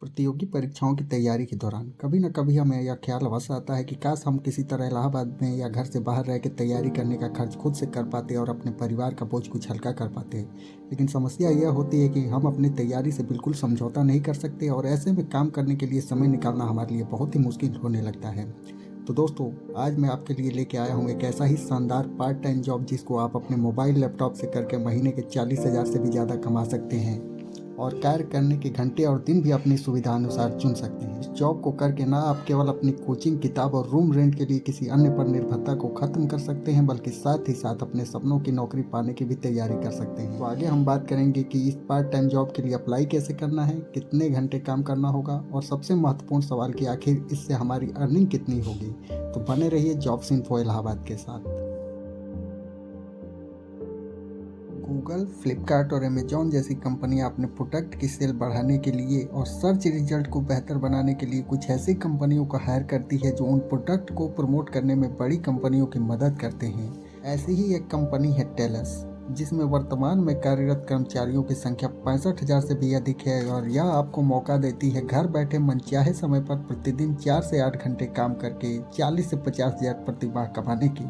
प्रतियोगी परीक्षाओं की तैयारी के दौरान कभी न कभी हमें यह ख्याल अवश्य आता है कि काश हम किसी तरह इलाहाबाद में या घर से बाहर रह के तैयारी करने का खर्च खुद से कर पाते और अपने परिवार का बोझ कुछ हल्का कर पाते। लेकिन समस्या यह होती है कि हम अपनी तैयारी से बिल्कुल समझौता नहीं कर सकते और ऐसे में काम करने के लिए समय निकालना हमारे लिए बहुत ही मुश्किल होने लगता है। तो दोस्तों, आज मैं आपके लिए लेके आया हूँ एक ऐसा ही शानदार पार्ट टाइम जॉब जिसको आप अपने मोबाइल लैपटॉप से करके महीने के 40,000 से भी ज़्यादा कमा सकते हैं और कार्य करने के घंटे और दिन भी अपनी सुविधा अनुसार चुन सकते हैं। इस जॉब को करके ना आप केवल अपनी कोचिंग, किताब और रूम रेंट के लिए किसी अन्य पर निर्भरता को खत्म कर सकते हैं, बल्कि साथ ही साथ अपने सपनों की नौकरी पाने की भी तैयारी कर सकते हैं। तो आगे हम बात करेंगे कि इस पार्ट टाइम जॉब के लिए अप्लाई कैसे करना है, कितने घंटे काम करना होगा और सबसे महत्वपूर्ण सवाल कि आखिर इससे हमारी अर्निंग कितनी होगी। तो बने रहिए जॉब्स इन्फो इलाहाबाद के साथ। गूगल, फ्लिपकार्ट और अमेजॉन जैसी कंपनियां अपने प्रोडक्ट की सेल बढ़ाने के लिए और सर्च रिजल्ट को बेहतर बनाने के लिए कुछ ऐसी कंपनियों को हायर करती है जो उन प्रोडक्ट को प्रमोट करने में बड़ी कंपनियों की मदद करते हैं। ऐसी ही एक कंपनी है टेलस, जिसमें वर्तमान में कार्यरत कर्मचारियों की संख्या 65,000 से भी अधिक है और यह आपको मौका देती है घर बैठे मनचाहे समय पर प्रतिदिन 4 से 8 घंटे काम करके 40 से 50,000 प्रति माह कमाने की।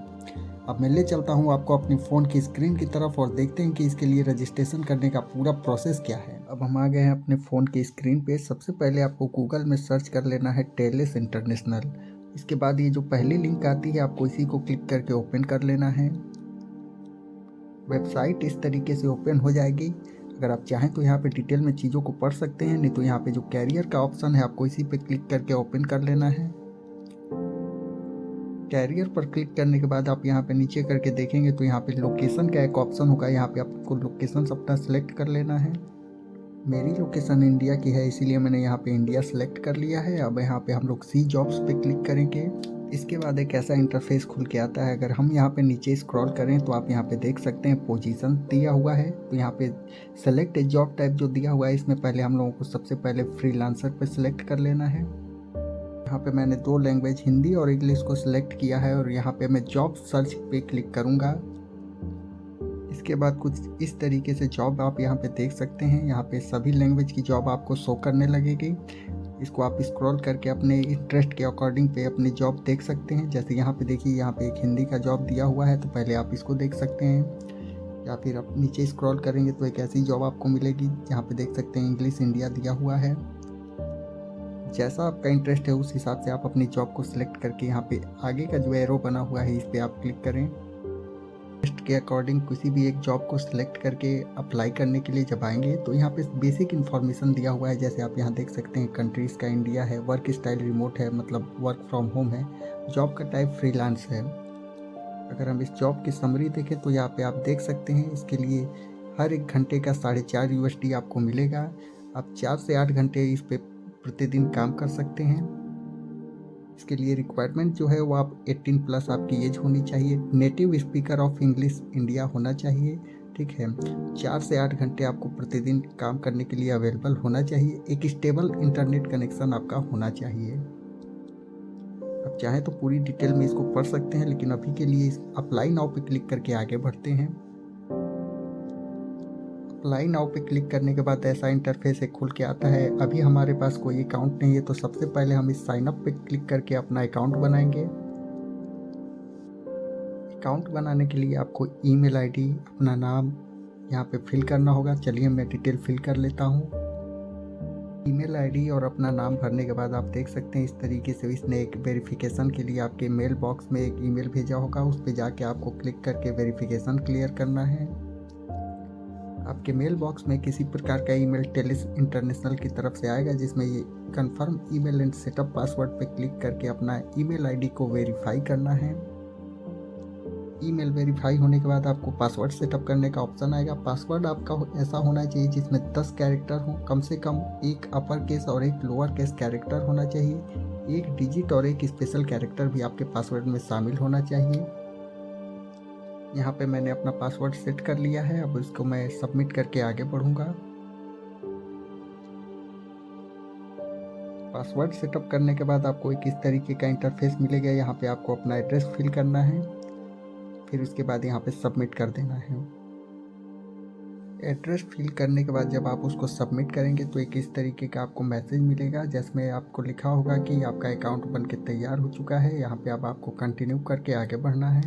अब मैं ले चलता हूँ आपको अपनी फ़ोन की स्क्रीन की तरफ और देखते हैं कि इसके लिए रजिस्ट्रेशन करने का पूरा प्रोसेस क्या है। अब हम आ गए हैं अपने फ़ोन की स्क्रीन पे। सबसे पहले आपको गूगल में सर्च कर लेना है टेलस इंटरनेशनल। इसके बाद ये जो पहली लिंक आती है आपको इसी को क्लिक करके ओपन कर लेना है। वेबसाइट इस तरीके से ओपन हो जाएगी। अगर आप चाहें तो यहाँ पे डिटेल में चीज़ों को पढ़ सकते हैं, नहीं तो यहाँ पे जो कैरियर का ऑप्शन है आपको इसी पे क्लिक करके ओपन कर लेना है। कैरियर पर क्लिक करने के बाद आप यहाँ पे नीचे करके देखेंगे तो यहाँ पे लोकेशन का एक ऑप्शन होगा। यहाँ पे आपको लोकेशन अपना सेलेक्ट कर लेना है। मेरी लोकेशन इंडिया की है, इसीलिए मैंने यहाँ पे इंडिया सेलेक्ट कर लिया है। अब यहाँ पे हम लोग सी जॉब्स पे क्लिक करेंगे। इसके बाद एक ऐसा इंटरफेस खुल के आता है। अगर हम यहाँ पे नीचे स्क्रॉल करें तो आप यहाँ पे देख सकते हैं पोजीशन दिया हुआ है। तो यहाँ पे सेलेक्ट ए जॉब टाइप जो दिया हुआ है, इसमें पहले हम लोगों को सबसे पहले फ्रीलांसर पे सिलेक्ट कर लेना है। यहाँ पे मैंने 2 लैंग्वेज हिंदी और इंग्लिश को सिलेक्ट किया है और यहाँ पे मैं जॉब सर्च पे क्लिक करूँगा। इसके बाद कुछ इस तरीके से जॉब आप यहाँ पे देख सकते हैं। यहाँ पे सभी लैंग्वेज की जॉब आपको शो करने लगेगी। इसको आप स्क्रॉल करके अपने इंटरेस्ट के अकॉर्डिंग पे अपनी जॉब देख सकते हैं। जैसे यहाँ पे देखिए, यहाँ पे एक हिंदी का जॉब दिया हुआ है, तो पहले आप इसको देख सकते हैं। या फिर आप नीचे स्क्रॉल करेंगे तो एक ऐसी जॉब आपको मिलेगी जहाँ पे देख सकते हैं इंग्लिश इंडिया दिया हुआ है। जैसा आपका इंटरेस्ट है उस हिसाब से आप अपनी जॉब को सिलेक्ट करके यहाँ पे आगे का जो एरो बना हुआ है इस पर आप क्लिक करें। इंटरेस्ट के अकॉर्डिंग किसी भी एक जॉब को सिलेक्ट करके अप्लाई करने के लिए जब आएंगे तो यहाँ पे बेसिक इन्फॉर्मेशन दिया हुआ है। जैसे आप यहाँ देख सकते हैं कंट्रीज़ का इंडिया है, वर्क स्टाइल रिमोट है, मतलब वर्क फ्रॉम होम है, जॉब का टाइप फ्रीलांस है। अगर हम इस जॉब की समरी देखें तो यहाँ पे आप देख सकते हैं इसके लिए हर एक घंटे का 4.5 USD आपको मिलेगा। आप 4 से 8 घंटे इस पे प्रतिदिन काम कर सकते हैं। इसके लिए रिक्वायरमेंट जो है वो आप 18+ आपकी एज होनी चाहिए, native speaker of English India होना चाहिए, ठीक है। 4 से 8 घंटे आपको प्रतिदिन काम करने के लिए अवेलेबल होना चाहिए। एक स्टेबल इंटरनेट कनेक्शन आपका होना चाहिए। आप चाहें तो पूरी डिटेल में इसको पढ़ सकते हैं, लेकिन अभी के लिए इस अप्लाई नाउ पे क्लिक करके आगे बढ़ते हैं। अप्लाई नाउ पे क्लिक करने के बाद ऐसा इंटरफेस एक खुल के आता है। अभी हमारे पास कोई अकाउंट नहीं है, तो सबसे पहले हम इस साइन अप पे क्लिक करके अपना अकाउंट बनाएंगे। अकाउंट बनाने के लिए आपको ईमेल आईडी, अपना नाम यहाँ पे फिल करना होगा। चलिए मैं डिटेल फिल कर लेता हूँ। ईमेल आईडी और अपना नाम भरने के बाद आप देख सकते हैं इस तरीके से इसने एक वेरिफिकेशन के लिए आपके मेल बॉक्स में एक ईमेल भेजा होगा। उस पर जाके आपको क्लिक करके वेरिफिकेशन क्लियर करना है। आपके मेल बॉक्स में किसी प्रकार का ईमेल टेलस इंटरनेशनल की तरफ से आएगा, जिसमें ये confirm email and setup password पे क्लिक करके अपना ईमेल आईडी को वेरीफाई करना है। ईमेल वेरीफाई होने के बाद आपको पासवर्ड सेटअप करने का ऑप्शन आएगा। पासवर्ड आपका ऐसा होना चाहिए जिसमें 10 कैरेक्टर हो, कम से कम एक अपर केस और एक लोअर केस कैरेक्टर होना चाहिए। एक डिजिट और एक स्पेशल कैरेक्टर भी आपके पासवर्ड में शामिल होना चाहिए। यहाँ पे मैंने अपना पासवर्ड सेट कर लिया है। अब इसको मैं सबमिट करके आगे बढ़ूँगा। पासवर्ड सेटअप करने के बाद आपको एक इस तरीके का इंटरफेस मिलेगा। यहाँ पे आपको अपना एड्रेस फिल करना है, फिर उसके बाद यहाँ पे सबमिट कर देना है। एड्रेस फिल करने के बाद जब आप उसको सबमिट करेंगे तो एक इस तरीके का आपको मैसेज मिलेगा, जिसमें आपको लिखा होगा कि आपका अकाउंट बन के तैयार हो चुका है। यहाँ पे अब आपको कंटिन्यू करके आगे बढ़ना है।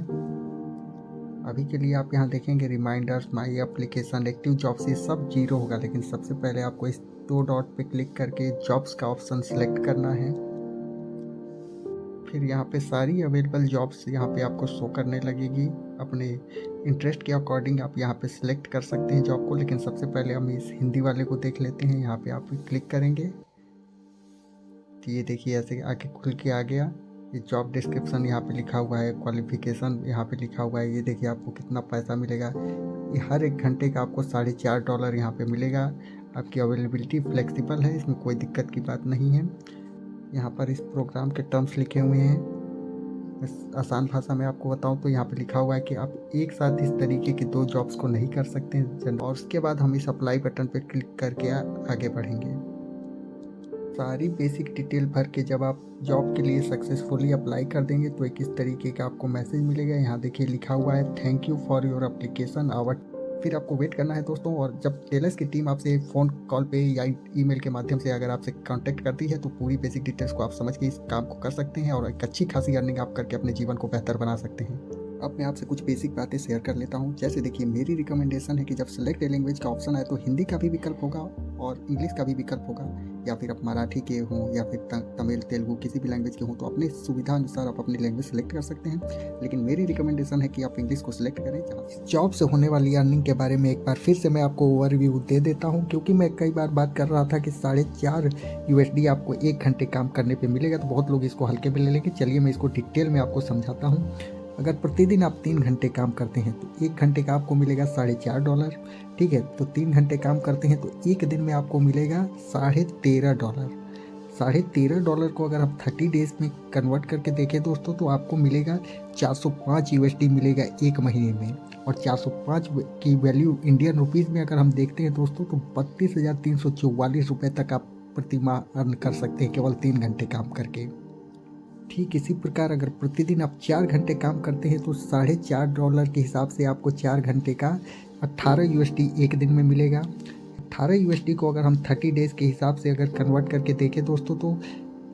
अभी के लिए आप यहाँ देखेंगे reminders, my application, active jobs, ये सब जीरो होगा, लेकिन सबसे पहले आपको इस 2 डॉट पे क्लिक करके जॉब्स का ऑप्शन सेलेक्ट करना है। फिर यहाँ पे सारी अवेलेबल जॉब्स यहाँ पे आपको शो करने लगेगी। अपने इंटरेस्ट के अकॉर्डिंग आप यहाँ पे सिलेक्ट कर सकते हैं जॉब को, लेकिन सबसे पहले हम इस हिंदी वाले को देख लेते हैं। यहाँ पे आप क्लिक करेंगे तो ये देखिए ऐसे आगे खुल के आ गया। ये जॉब डिस्क्रिप्शन यहाँ पे लिखा हुआ है, क्वालिफिकेशन यहाँ पे लिखा हुआ है। ये देखिए आपको कितना पैसा मिलेगा। ये हर 1 घंटे का आपको $4.5 यहाँ पे मिलेगा। आपकी अवेलेबिलिटी फ्लेक्सिबल है, इसमें कोई दिक्कत की बात नहीं है। यहाँ पर इस प्रोग्राम के टर्म्स लिखे हुए हैं। आसान भाषा में आपको बताऊं तो यहाँ पे लिखा हुआ है कि आप एक साथ इस तरीके की 2 जॉब्स को नहीं कर सकते हैं। और उसके बाद हम इस अप्लाई बटन पे क्लिक करके आगे बढ़ेंगे। सारी बेसिक डिटेल भर के जब आप जॉब के लिए सक्सेसफुली अप्लाई कर देंगे तो एक इस तरीके का आपको मैसेज मिलेगा। यहाँ देखिए लिखा हुआ है thank you for your application hour. फिर आपको वेट करना है दोस्तों। और जब टेलर्स की टीम आपसे फ़ोन कॉल पे या ईमेल के माध्यम से अगर आपसे कांटेक्ट करती है तो पूरी बेसिक डिटेल्स को आप समझ के इस काम को कर सकते हैं और एक अच्छी खासी अर्निंग आप करके अपने जीवन को बेहतर बना सकते हैं। अब मैं आपसे कुछ बेसिक बातें शेयर कर लेता हूँ। जैसे देखिए मेरी रिकमेंडेशन है कि जब सेलेक्ट ए लैंग्वेज का ऑप्शन आए तो हिंदी का भी विकल्प होगा और इंग्लिश का भी विकल्प होगा, या फिर आप मराठी के हों या फिर तमिल, तेलुगु, किसी भी लैंग्वेज के हों तो अपनी सुविधा अनुसार आप अपनी लैंग्वेज सेलेक्ट कर सकते हैं। लेकिन मेरी रिकमेंडेशन है कि आप इंग्लिश को सिलेक्ट करें। जॉब से होने वाली अर्निंग के बारे में एक बार फिर से मैं आपको ओवरव्यू दे देता हूँ, क्योंकि मैं कई बार बात कर रहा था कि $4.5 आपको 1 घंटे काम करने पर मिलेगा, तो बहुत लोग इसको हल्के में ले लेंगे। चलिए मैं इसको डिटेल में आपको समझाता हूँ। अगर प्रतिदिन आप 3 घंटे काम करते हैं तो 1 घंटे का आपको मिलेगा $4.5, ठीक है। तो 3 घंटे काम करते हैं तो एक दिन में आपको मिलेगा $13.5। $13.5 को अगर आप 30 डेज में कन्वर्ट करके देखें दोस्तों तो आपको मिलेगा $405 मिलेगा 1 महीने में। और 405 की वैल्यू इंडियन रुपीज़ में अगर हम देखते हैं दोस्तों तो 32,344 रुपये तक आप प्रति माह अर्न कर सकते हैं केवल 3 घंटे काम करके। ठीक इसी प्रकार अगर प्रतिदिन आप 4 घंटे काम करते हैं तो $4.5 के हिसाब से आपको 4 घंटे का $18 एक दिन में मिलेगा। $18 को अगर हम 30 डेज़ के हिसाब से अगर कन्वर्ट करके देखें दोस्तों तो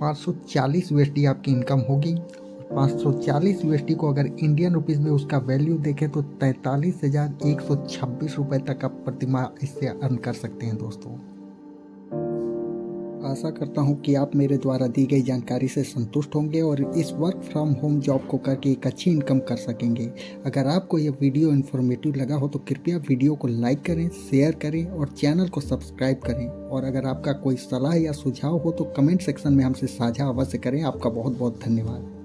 $540 आपकी इनकम होगी। $540 को अगर इंडियन रुपीज़ में उसका वैल्यू देखें तो 43,126 रुपये तक आप प्रति माह इससे अर्न कर सकते हैं दोस्तों। आशा करता हूं कि आप मेरे द्वारा दी गई जानकारी से संतुष्ट होंगे और इस वर्क फ्रॉम होम जॉब को करके एक अच्छी इनकम कर सकेंगे। अगर आपको यह वीडियो इन्फॉर्मेटिव लगा हो तो कृपया वीडियो को लाइक करें, शेयर करें और चैनल को सब्सक्राइब करें। और अगर आपका कोई सलाह या सुझाव हो तो कमेंट सेक्शन में हमसे साझा अवश्य करें। आपका बहुत बहुत धन्यवाद।